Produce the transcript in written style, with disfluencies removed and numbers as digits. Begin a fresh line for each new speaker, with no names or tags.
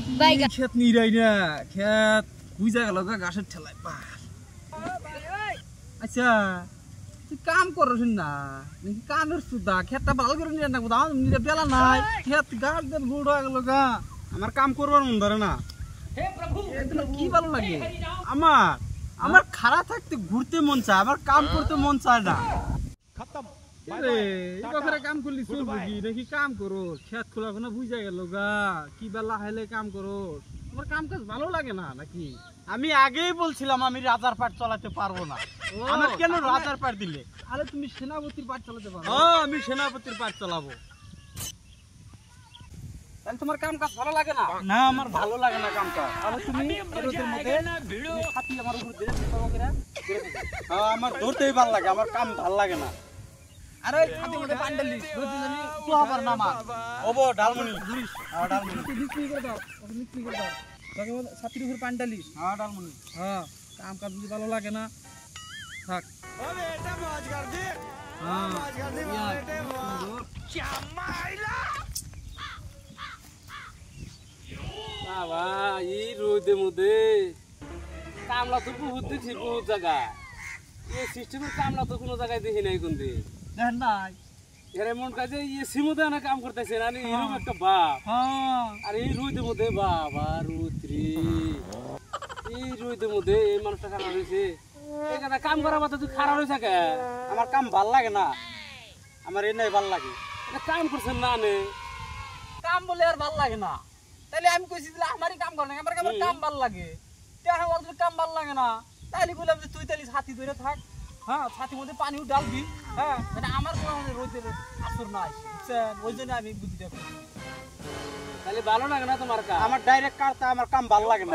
খেত নিরাই না খেত বুঝা গেল গাছের ঠেলায় পা আচ্ছা তুই কাম করছ না নাকি কামের সুদা খেতটা ভালো করে নিয়ে না দাও নিয়ে বেলা নাই খেত গাছ দেন গুড় হয়ে গেল গা আমার কাম করবার মন ধরে না হে প্রভু এগুলো কি ভালো লাগে আমার খারাপ থাকতে ঘুরতে মন চায় আমার কাম করতে মন চায় না খতম করে কাম করলি চলবো কি নাকি কাম করো খেত খোলা কোনো বুঝা গেল গা কি বেলা হাইলে কাম করো আমার কাম কাজ ভালো লাগে না নাকি আমি আগেই বলছিলাম আমি রাজার পাট চালাতে পারবো না আমার কেন রাজার পাট দিলে আরে তুমি সেনাপতির পাট চালাতে পারো আমি সেনাপতির পাট চালাবো তাহলে তোমার কাম কাজ ভালো লাগে না না আমার ভালো লাগে না কাম কাজ তাহলে তুমি রোদের মধ্যে হাতি আমার উপর ধরে তোমাকে আমার ধরতেই ভালো লাগে আমার কাম ভালো লাগে না আরে ছাতির মধ্যে পান্ডালি রোদি জানি তো আবার নামা ওবো ডালমুনি ধরিস ডালমুনি মিক্সি করে দাও মিক্সি করে দাও তাকে ছাতির উপর পান্ডালি ডালমুনি কাম কাজ যদি ভালো লাগে না থাক ওরে এটা মাছ কর দে মাছ কর দে বেটে চামাইলা বাবা এই রোদে মধ্যে কামলা তো বহুত দেখি বহুত জায়গা এই সিস্টেমের কামলা তো কোনো জায়গায় দেখি নাই কোন দিন দেখেন নাই এর এমন কাজে এসি মধ্যে না কাম করতেছে না এরকম একটা বাপ আর এই রোদের মধ্যে বাবা রুদ্রি এই রোদের মধ্যে এই মানুষটা খারাপ হয়েছে এখানে কাম করার মতো তুই খারাপ হয়েছে কে আমার কাম ভাল লাগে না আমার এনে ভাল লাগে কাম করছেন না নে কাম বলে আর ভাল লাগে না তাহলে আমি কইছি দিলে আমারই কাম করে না আমার কাম ভাল লাগে কাম ভাল লাগে না তাহলে বললাম যে তুই তাহলে ছাতি ধরে থাক ছাতির মধ্যে পানিও ডালবি মানে আমার কোনো রোদের আসর নাই বুঝছেন ওই জন্য আমি বুঝিটা তাহলে ভালো লাগে না তোমার কাম আমার ডাইরেক্ট কাটতে আমার কাম ভালো লাগে না